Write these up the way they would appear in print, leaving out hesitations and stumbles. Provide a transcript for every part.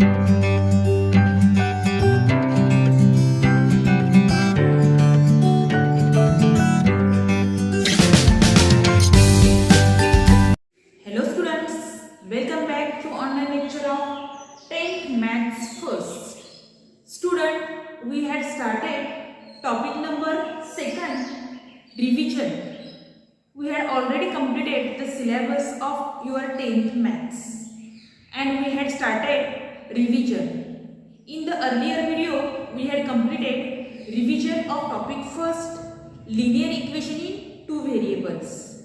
Hello students, welcome back to online lecture of 10th Maths First. Student, we had started topic number 2nd, revision. We had already completed the syllabus of your 10th Maths and we had started revision. In the earlier video, we had completed revision of topic 1st, linear equation in two variables.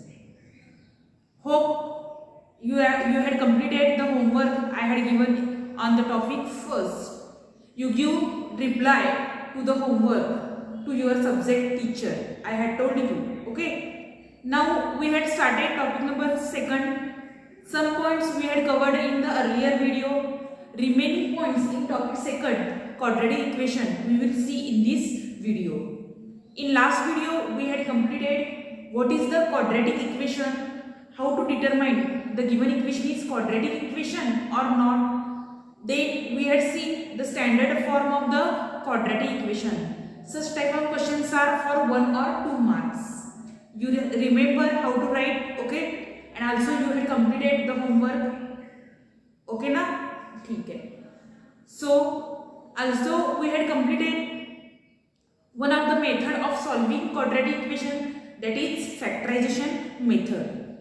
Hope you had completed the homework I had given on the topic first. You give reply to the homework to your subject teacher. I had told you. Okay. Now we had started topic number 2nd. Some points we had covered in the earlier video. Remaining points in topic 2nd, quadratic equation, we will see in this video. In last video we had completed what is the quadratic equation, how to determine the given equation is quadratic equation or not. Then we had seen the standard form of the quadratic equation. Such type of questions are for 1 or 2 marks. You remember how to write, okay? And also you had completed the homework. Okay na? ठीक है. So also we had completed one of the method of solving quadratic equation, that is factorization method.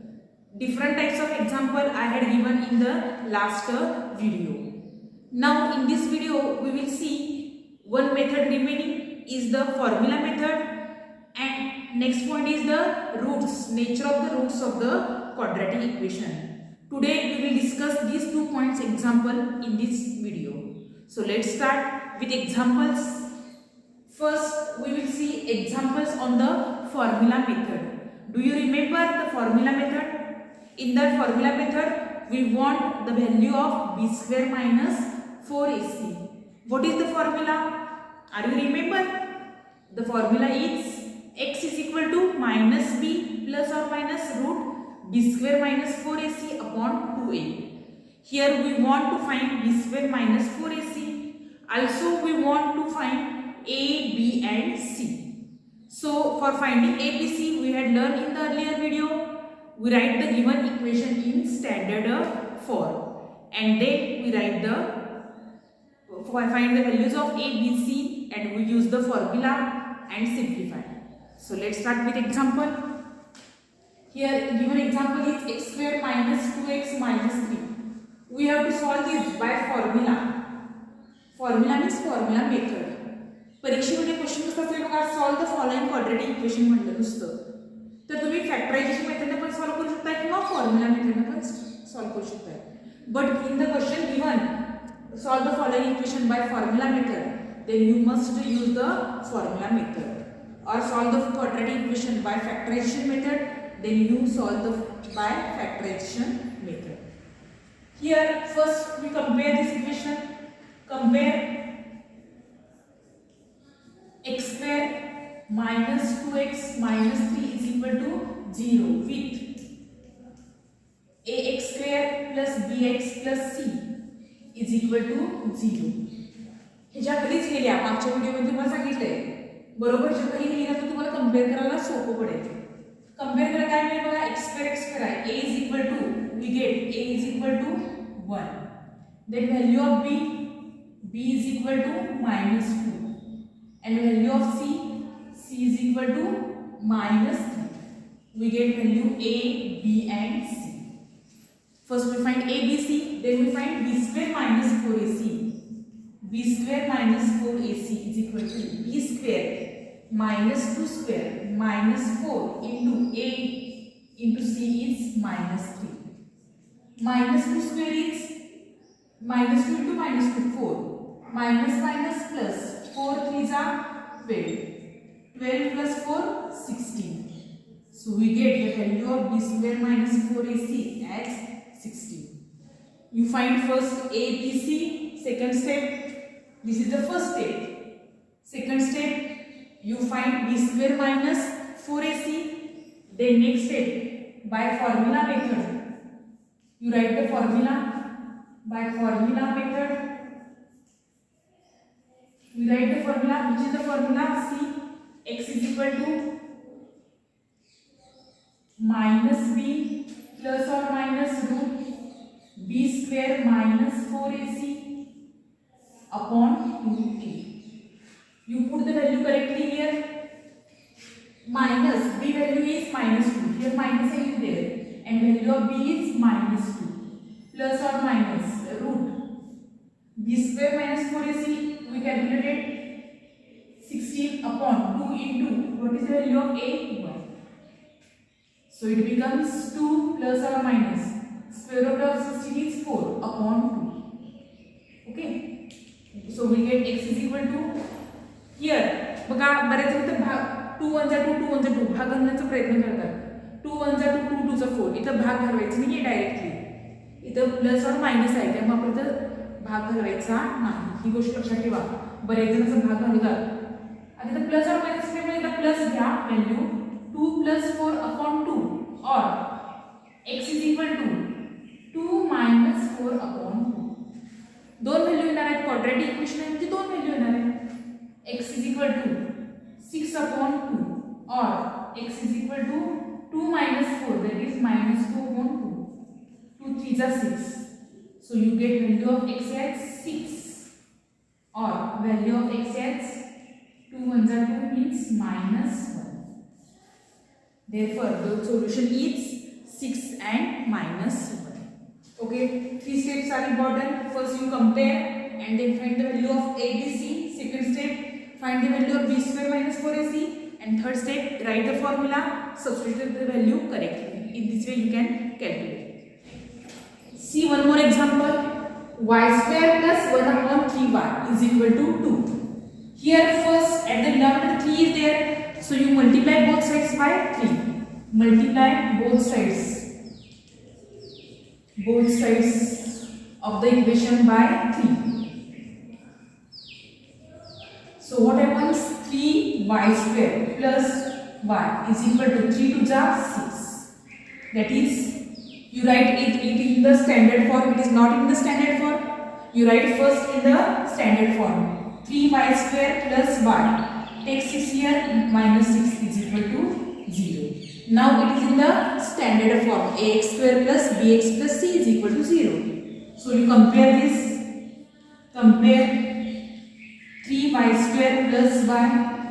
Different types of example I had given in the last video. Now in this video we will see one method remaining is the formula method, and next point is the roots, nature of the roots of the quadratic equation. Today we will discuss these 2 points example in this video. So let's start with examples. First we will see examples on the formula method. Do you remember the formula method? In that formula method, we want the value of b square minus 4ac. What is the formula? Are you remember? The formula is x is equal to minus b plus or minus root b square minus 4ac upon 2a. Here we want to find b square minus 4ac. Also we want to find a, b and c. So for finding a, b, c, we had learned in the earlier video. We write the given equation in standard form, and then we write find the values of a, b, c, and we use the formula and simplify. So let's start with example. Here given example is x square minus 2x minus 3. We have to solve this by formula. Formula means formula method. परीक्षेमध्ये question कसा असेल बघा, solve the following quadratic equation म्हटलं नुसतं तर तुम्ही factorisation मेथडने पण solve करू शकता किंवा फॉर्म्युला मेथडने पण सॉल्व करू शकता. But in the question given solve the following equation by formula method, then you must use the formula method, or solve the quadratic equation by factorisation method, then you solve the by factorisation method. Here first we compare this equation. Compare x square minus 2x minus 3 is equal to 0 with ax square plus bx plus c is equal to 0. ह्याच्या खालीच लिहिल्या मागच्या व्हिडिओमध्ये तुम्हाला सांगितलंय बरोबर. ह्याच्या खाली लिहिलं तर तुम्हाला कंपेअर करायला सोपं पडेल. कंपेअर करायला काय मिळेल बघा, x square आहे, a is equal to, we get a is equal to 1, then value of b is equal to minus 2, and value of c is equal to minus 3. We get value a, b and c. First we find a, b, c, then we find b square minus 4ac. b square minus 4ac is equal to b square minus 2 square minus 4 into a into c is minus 3. Minus 2 square is minus 2 into minus 2, 4. Minus minus plus 4 3s are 12. 12 plus 4, 16. So we get the value of b square minus 4ac as 16. You find first a, b, c. Second step, this is the first step. Second step, you find b square minus 4ac. Then next step, by formula method, you write the formula. By formula method, which is the formula? See, x is equal to minus b plus or minus root b square minus 4ac upon 2a. You put the value correctly here. Minus b value is minus 2. Here minus is there, and value of b is minus 2. Plus or minus root b square minus 4ac. We calculated 16 upon 2 into what is the value of a? 1. So it becomes 2 plus or minus square root of 16 is 4 upon 2. Okay. So we get x is equal to here. बघा बरेच इथं भाग 2 1 जा 2 2 1 जा 2 भाग घालण्याचा प्रयत्न करतात. 2 1 जा 2 2 2 जा 4. इथं भाग घालवायचा नाहीये डायरेक्टली. इथं प्लस और मायनस आहे त्यामुळे आपण इथं भाग घालवायचा नाही. ही गोष्ट लक्षात ठेवा. बरेच जण असं भाग घालतात. आता इथं प्लस और मायनस असल्यामुळे इथं प्लस घ्या value 2 plus 4 upon 2 or x is equal to 2 minus 4 upon 2. दोन व्हॅल्यू येणार आहेत. क्वाड्रॅटिक इक्वेशन आहे म्हणजे दोन व्हॅल्यू येणार आहे. x is equal to 6 upon 2 or x is equal to 2 minus 4, that is minus 2 upon 2. 2 3s are 6. So you get value of x as 6 or value of x as 2 1s are 2 means minus 1. Therefore, the solution is 6 and minus 1. Okay, 3 steps are important. First, you compare and then find the value of a, b, c. Second step, find the value of b square minus 4ac. And third step, write the formula, substitute the value correctly. In this way, you can calculate. See one more example. Y square plus 1 upon 3y is equal to 2. Here, first, at the denominator 3 is there. So you multiply both sides by 3. Multiply both sides of the equation by 3. So what happens? 3y square plus y is equal to 3 to the 6. That is, you write it in the standard form. It is not in the standard form. You write first in the standard form. 3y square plus y. Take 6 here, minus 6 is equal to 0. Now it is in the standard form. Ax square plus bx plus c is equal to 0. So you compare this. Compare 3y square plus y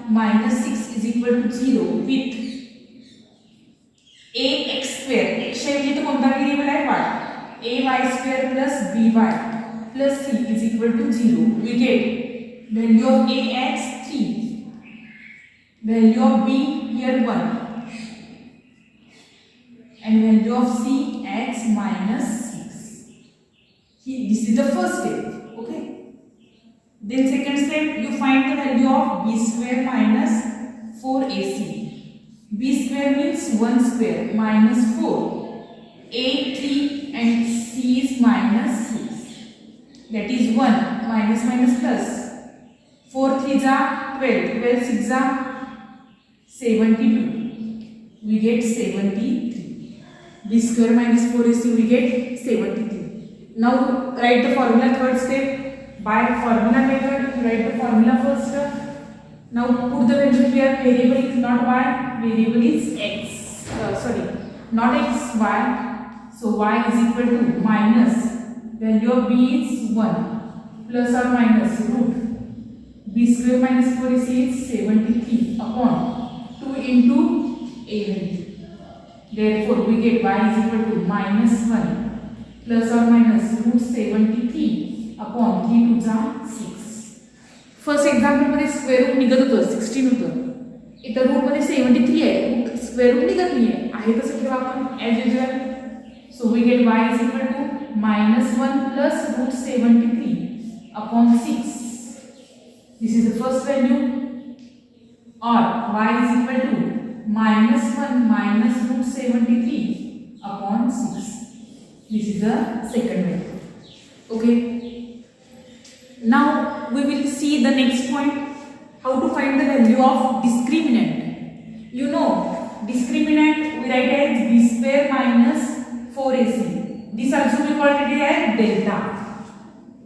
minus 6 is equal to 0 with ax square. x ऐवजी तो कोणता variable आहे y. ay square plus by plus c is equal to 0. We get value of a as 3. Value of b here 1 and value of c as minus 6. This is the first step. Okay. Then second step, you find the value of b square minus 4ac. b square means 1 square minus 4. a 3 and c is minus 6. That is 1 minus minus plus. 4 3s are 12. 12 6s are 72. We get 73. b square minus 4ac we get 73. Now write the formula. Third step, by formula method you write the formula first. Now put the value here. Variable is not y, variable is x. Not x, y. So y is equal to minus value of b is 1 plus or minus root b square minus 4ac is 73 upon 2 into a value. Therefore, we get y is equal to minus 1 plus or minus root 73 upon 3 to the 6. First example मध्ये square root निघत होतं 16 होतं. इथं root मध्ये 73 आहे. Square root निघत नाहीये. आहे तसं ठेवा आपण as usual. So we get y is equal to minus 1 plus root 73 upon 6. This is the first value. Or y is equal to minus 1 minus root 73 upon 6. This is the second value. Okay. Now we will see the next point. How to find the value of discriminant. You know, discriminant we write as b square minus 4ac. This also we call it as delta.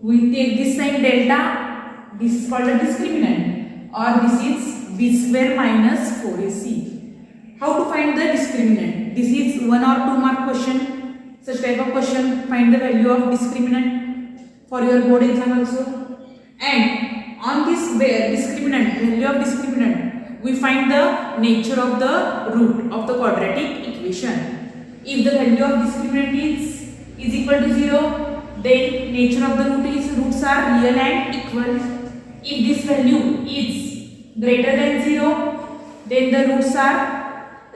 We take this sign delta. This is called a discriminant. or this is b square minus 4ac. How to find the discriminant? This is 1 or 2 mark question. Such type of question, find the value of discriminant for your board exam also. And on this discriminant, value of discriminant, we find the nature of the root of the quadratic equation. If the value of discriminant is equal to 0, then nature of the roots are real and equal. If this value is greater than 0, then the roots are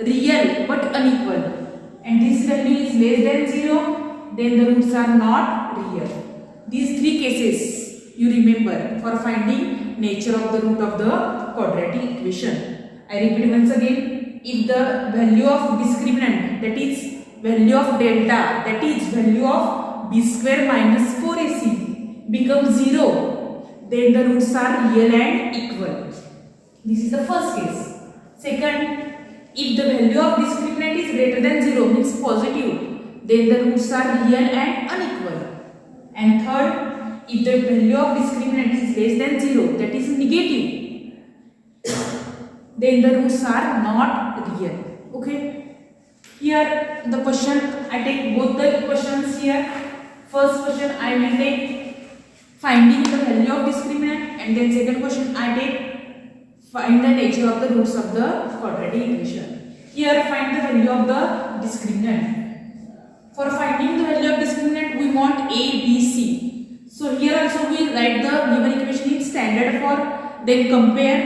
real but unequal. And this value is less than 0, then the roots are not real. These 3 cases you remember for finding nature of the root of the quadratic equation. I repeat once again, if the value of discriminant, that is value of delta, that is value of b square minus 4ac becomes 0, then the roots are real and equal. This is the first case. Second, if the value of discriminant is greater than 0, means positive, then the roots are real and unequal. And third, if the value of discriminant is less than 0, that is negative, then the roots are not real. Okay. Here the question, I take both the questions here. First question I will take finding the value of discriminant, and then second question I take find the nature of the roots of the quadratic equation. Here find the value of the discriminant. For finding the value of discriminant, we want A, B, C. So here also we write the given equation in standard form, then compare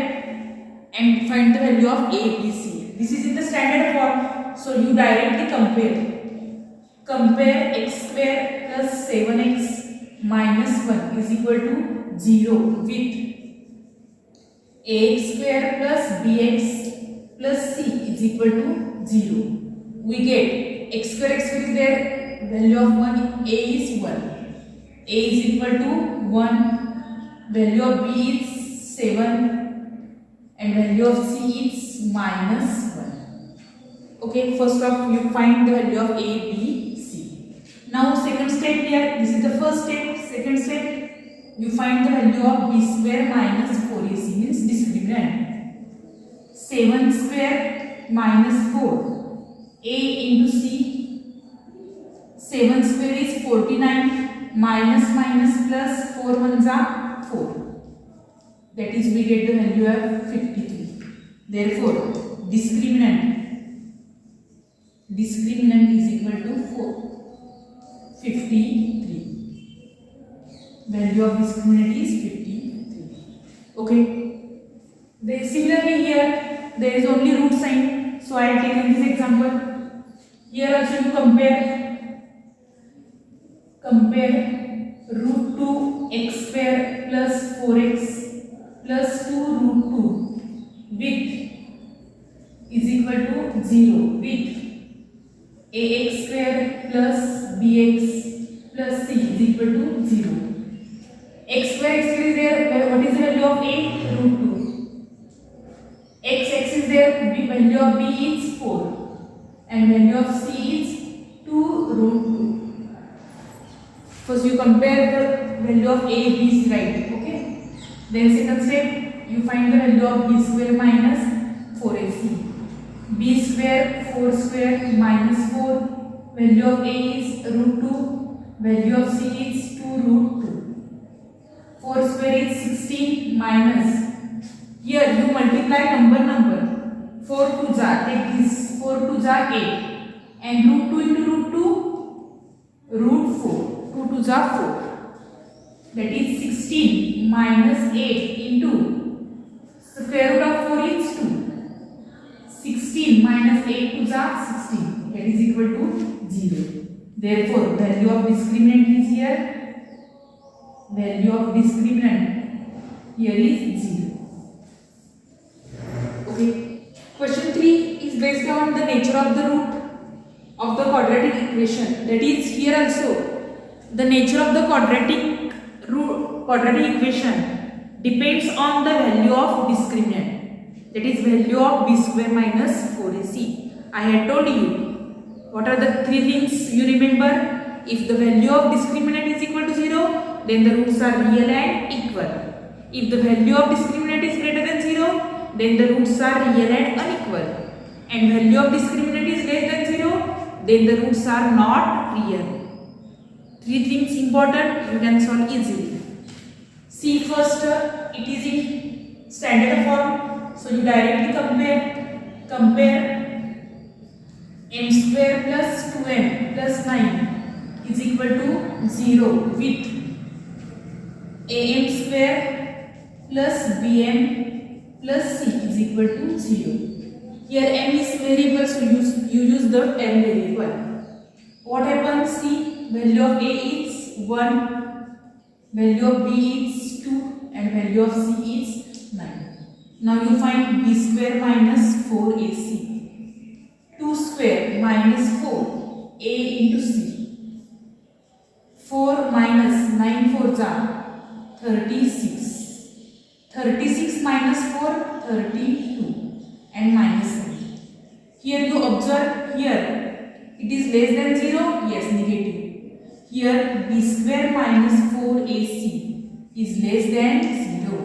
and find the value of A, B, C. This is in the standard form, so you directly compare. Compare x square plus 7x minus 1 is equal to 0 with ax square plus bx plus c is equal to 0. We get x square is there, value of 1, a is 1. A is equal to 1, value of b is 7 and value of c is minus 1. Okay, first off you find the value of a, b, c. Now second step here, this is the first step. Second step, you find the value of b square minus 4ac, means discriminant. 7 square minus 4, a into c. 7 square is 49, minus plus 4 ones are 4. That is, we get the value of 53. Therefore, discriminant is equal to 53. Value of discriminant is 53. Okay. Similarly here there is only root sign, so I have taken this example. Here also you compare root 2 x square plus 4x plus 2 root 2 with is equal to 0 with ax square plus bx plus c is equal to 0. X square is there, what is the value of a? Root 2. X is there, value of b is 4 and value of c is 2 root 2. First you compare the value of a, b is right, okay. Then second step, you find the value of b square minus 4ac. B square, 4 square minus 4, value of a is root 2, value of c is 2 root 2. 4 square is 16 minus, here you multiply number, 4 2s are, take this, 4 2s are 8 and root 2 into root 2, root 4, 2 2s are 4, that is 16 minus 8 into square root of 4 is 2, 16 minus 8 2s are 16, that is equal to 0. Therefore, value of discriminant is here. Value of discriminant here is 0. Okay. Question 3 is based on the nature of the root of the quadratic equation. That is, here also the nature of the quadratic equation depends on the value of discriminant. That is, value of b square minus 4ac. I had told you what are the 3 things you remember. If the value of discriminant is equal to 0, then the roots are real and equal. If the value of discriminant is greater than 0, then the roots are real and unequal. And value of discriminant is less than 0, then the roots are not real. 3 things important, you can solve easily. See first, it is in standard form. So you directly compare m square plus 2m plus 9 is equal to 0 with am square plus bm plus c is equal to 0. Here m is variable, so you use the m variable. What happens? See, value of a is 1, value of b is 2 and value of c is 9. Now you find b square minus 4ac. 2 square minus 4 a into c. 4 minus 9 4 are 36. 36 minus 4 32 and minus 7. Here you observe, here it is less than 0, yes, negative. Here b square minus 4ac is less than 0.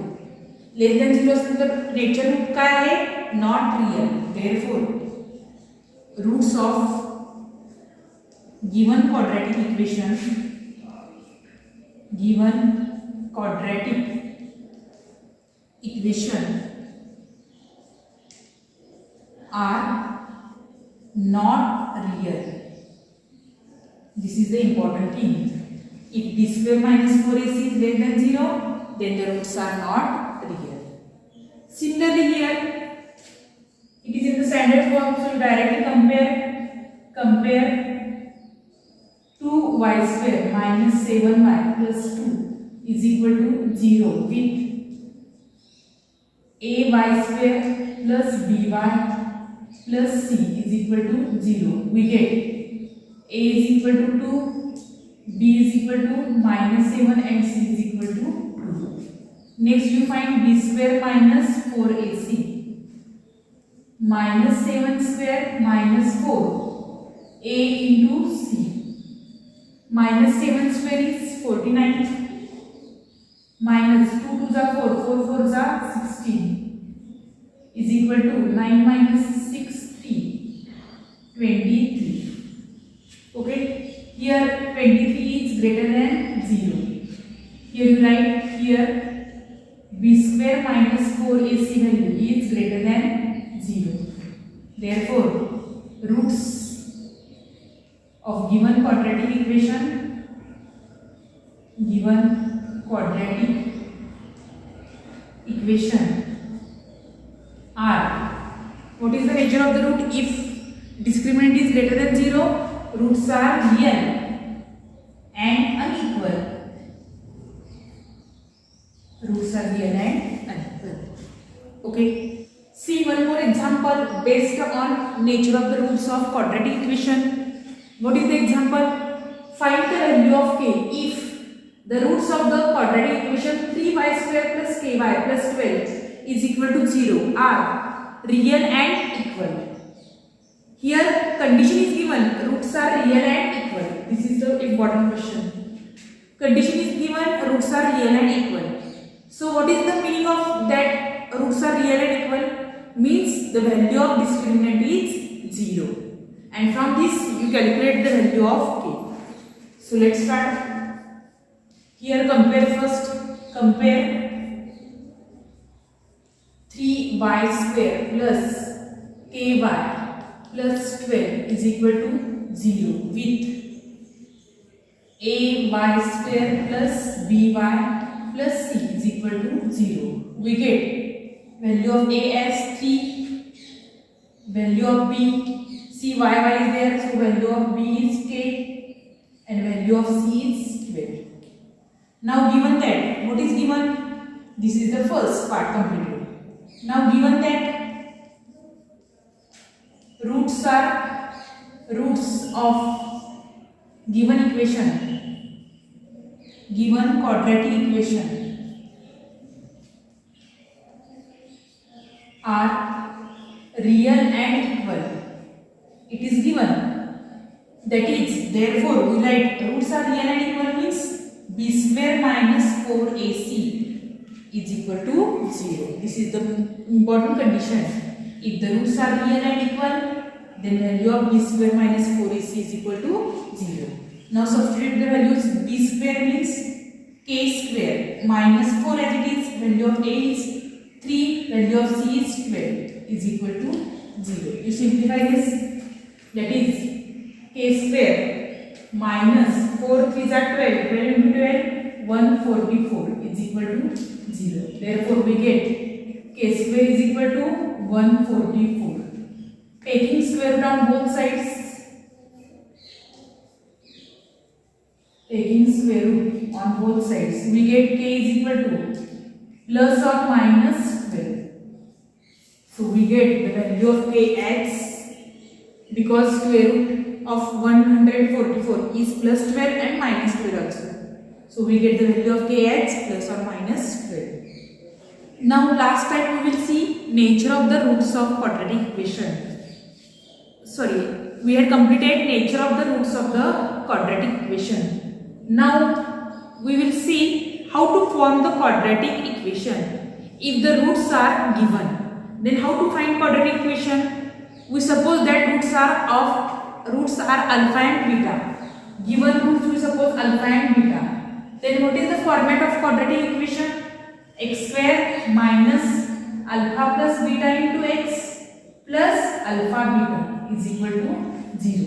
Less than 0 is the nature root का है, not real. Therefore, roots of given quadratic equation are not real. This is the important thing. If b square minus 4ac is less than 0, then the roots are not real. Similarly here, it is in the standard form, so you directly compare 2y square minus 7y plus 2 is equal to 0 with ay square plus by plus c is equal to 0. We get a is equal to 2, b is equal to minus 7 and c is equal to 2. Next you find b square minus 4ac. Minus 7 square minus 4 a into c. Minus 7 square is 49. Minus 2 2s are 4, 4 4s are 16 is equal to 9 minus 60, 23. Okay, here 23 is greater than 0. Here you write here b square minus 4ac value is greater than 0. Therefore, roots of given quadratic equation are, what is the nature of the root? If discriminant is greater than 0, roots are real and unequal. Roots are real and unequal. Okay. See one more example based on nature of the roots of quadratic equation. What is the example? Find the value of k if the roots of the quadratic equation 3y square plus ky plus 12 is equal to 0 are real and equal. Here condition is given, roots are real and equal. This is the important question. Condition is given, roots are real and equal. So what is the meaning of that roots are real and equal? Means the value of discriminant is 0. And from this you calculate the value of k. So let's start. Here compare 3y square plus ky plus 12 is equal to 0 with ay square plus by plus c is equal to 0. We get value of a as 3, value of b, c y is there, so value of b is k and value of c is 12. Now given that, what is given? This is the first part completed. Now given that roots of given quadratic equation are real and equal. It is given. That is, therefore, we write roots are real and equal means b square minus 4ac is equal to 0. This is the important condition. If the roots are real and equal, then value of b square minus 4ac is equal to 0. Now substitute the values. B square means k square minus 4 as it is. Value of a is 3, value of c is 12 is equal to 0. You simplify this. That is k square minus 4 3s are 12. 12 into 12, 1 4 be 4 is equal to 0. Therefore we get k square is equal to 144. Taking square root on both sides. Taking square root on both sides, we get k is equal to plus or minus 12. So we get the value of k as, because square root of 144 is plus 12 and minus 12 also. So we get the value of k as plus or minus 12. Now last time we will see nature of the roots of quadratic equation. Sorry, we had completed nature of the roots of the quadratic equation. Now we will see how to form the quadratic equation. If the roots are given, then how to find quadratic equation? We suppose that roots are alpha and beta. Given roots we suppose alpha and beta. Then what is the format of quadratic equation? X square minus alpha plus beta into x plus alpha beta is equal to 0.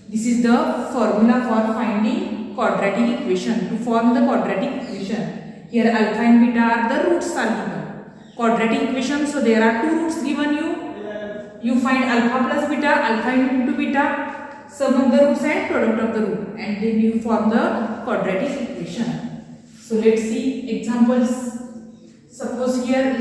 This is the formula for finding quadratic equation. To form the quadratic equation, here alpha and beta are the roots are given. Quadratic equation, so there are two roots given you. You find alpha plus beta, alpha into beta, sum of the roots and product of the root, and then you form the quadratic equation. So let's see examples. Suppose here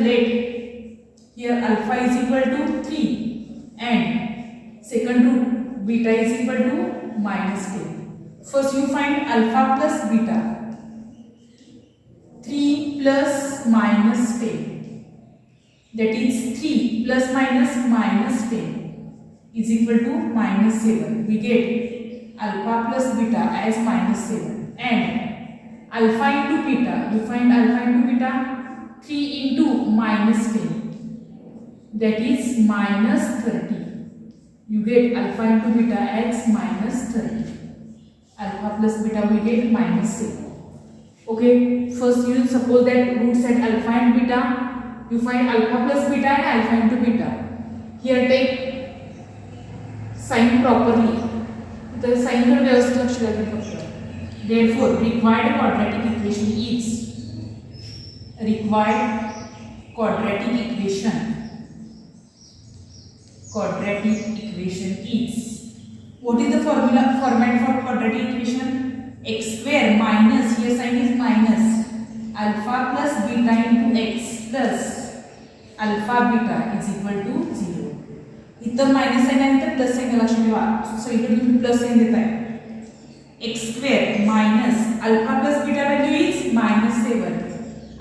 alpha is equal to 3 and second root beta is equal to minus 10. First you find alpha plus beta. 3 plus minus 10. That is 3 plus minus 10 is equal to minus 7. We get alpha plus beta as minus 7. And alpha into beta. You find alpha into beta. 3 into minus 10. That is minus 30. You get alpha into beta as minus 30. Alpha plus beta we get minus 7. Okay, first you suppose that roots at alpha and beta. You find alpha plus beta and alpha into beta. Here take sign properly. The sign का व्यवस्थित लक्ष रखें फक्त. Therefore required quadratic equation is Quadratic equation is. What is the format for quadratic equation? X square minus, here sign is minus, alpha plus beta into x plus alpha beta is equal to 0. इतर minus sign आहे तर plus sign लक्षात ठेवा. सो इकडे तुम्ही plus sign देताय. x square minus alpha plus beta value is minus 7.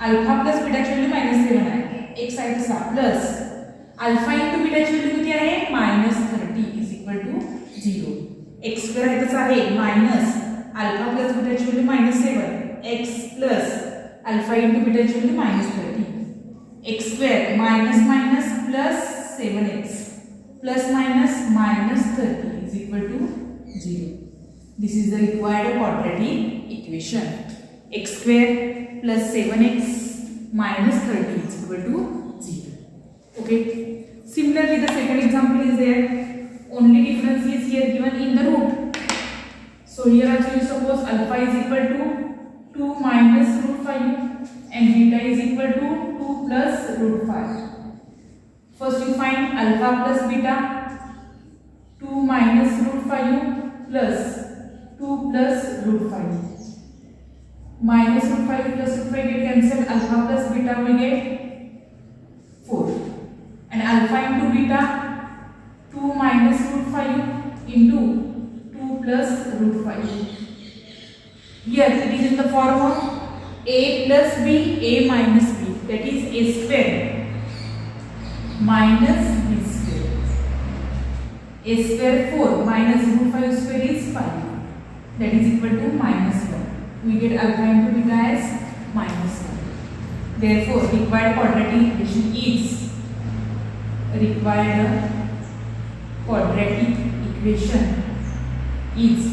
Alpha plus beta ची value -7 आहे. x आहे तसा प्लस अल्फा इंटू बीटा ची व्हॅल्यू किती आहे -30 is equal to 0. x square आहे तसा आहे मायनस अल्फा प्लस बीटा ची value -7 x plus alpha into beta ची value -30. x square minus minus plus 7x plus minus -30 is equal to 0. This is the required quadratic equation. X square plus 7x minus 30 is equal to 0. Okay. Similarly, the second example is there. Only difference is here given in the root. So here also you suppose alpha is equal to 2 minus root 5 and beta is equal to 2 plus root 5. First you find alpha plus beta. 2 minus root 5 plus 2 plus root 5. Minus root 5 plus root 5 get cancelled. Alpha plus beta we get 4. And alpha into beta 2 minus root 5 into 2 plus root 5. Here it is in the form of a plus b, a minus b. That is a square minus b square. A square 4 minus root 5 square is 5. That is equal to -1. We get alpha into beta as -1. Therefore, required quadratic equation is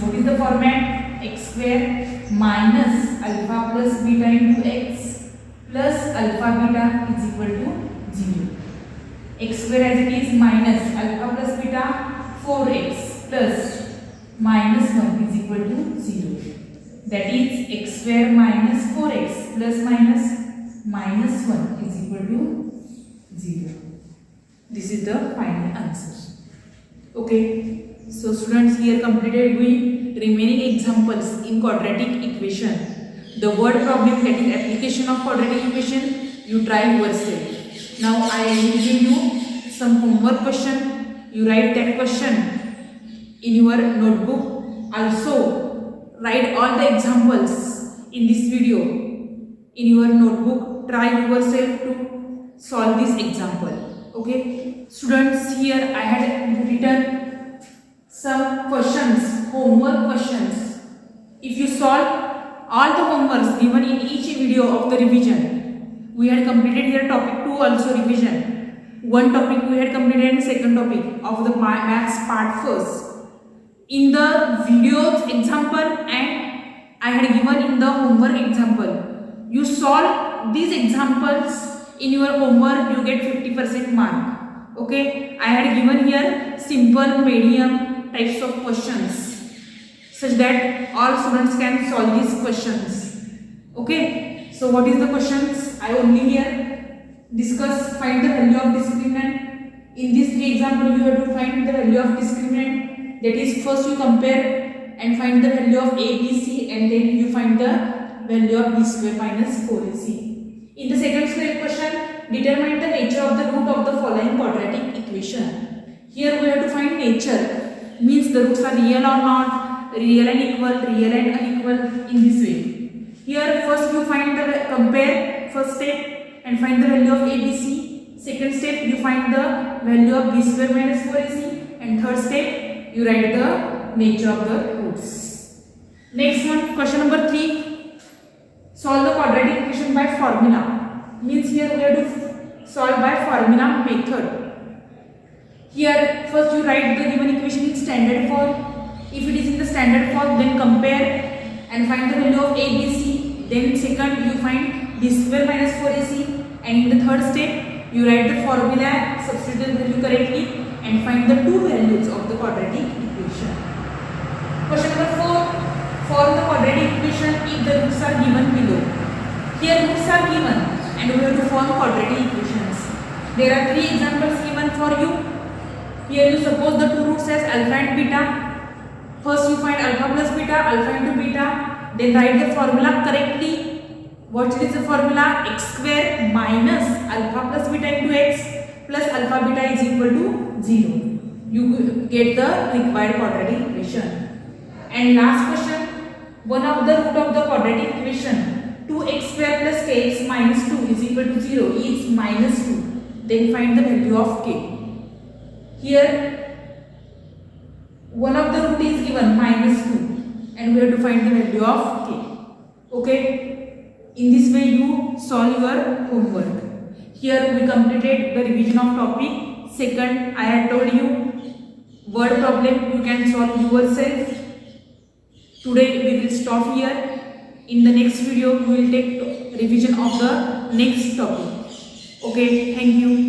what is the format? X square minus alpha plus beta into x plus alpha beta is equal to 0. X square as it is minus alpha plus beta 4x plus minus 1 is equal to 0. That is x square minus 4x plus minus 1 is equal to 0. This is the final answer. Okay. So students, here completed we remaining examples in quadratic equation. The word problem, that is application of quadratic equation, you try yourself. Now I will give you some homework question. You write that question in your notebook. Also write all the examples in this video in your notebook. Try yourself to solve this example. Okay. Students, here I had written some questions, homework questions. If you solve all the homeworks given in each video of the revision, we had completed here topic 2 also revision. One topic we had completed and second topic of the maths part first. In the videos example and I had given in the homework example, you solve these examples in your homework, you get 50% mark. Okay, I had given here simple, medium types of questions such that all students can solve these questions. Okay, so what is the questions? I only here discuss, find the value of discriminant. In this 3 example, you have to find the value of discriminant. That is, first you compare and find the value of a, b, c, and then you find the value of b square minus 4ac. In the second square question, determine the nature of the root of the following quadratic equation. Here we have to find nature. Means the roots are real or not, real and equal, real and unequal, in this way. Here first you find the compare, first step, and find the value of ABC. Second step you find the value of b square minus 4ac, and third step you write the nature of the roots. Next one, question number 3. Solve the quadratic equation by formula. Means here we have to solve by formula method. Here first you write the given equation in standard form. If it is in the standard form, then compare and find the value of ABC. Then second you find b square minus 4ac, and in the third step you write the formula, substitute the value correctly and find the two values of the quadratic equation. Question number 4. Form the quadratic equation if the roots are given below. Here roots are given and we have to form quadratic equations. There are 3 examples given for you. Here you suppose the two roots as alpha and beta. First you find alpha plus beta, alpha into beta. Then write the formula correctly. What is the formula? X square minus alpha plus beta into x plus alpha beta is equal to 0. You get the required quadratic equation. And last question. One of the root of the quadratic equation, 2x square plus kx minus 2 is equal to 0 is minus 2. Then find the value of k. Here one of the root is given minus 2 and we have to find the value of k. Okay, in this way you solve your homework. Here we completed the revision of topic. Second, I had told you word problem you can solve yourself. Today we will stop here. In the next video we will take revision of the next topic. Okay, thank you.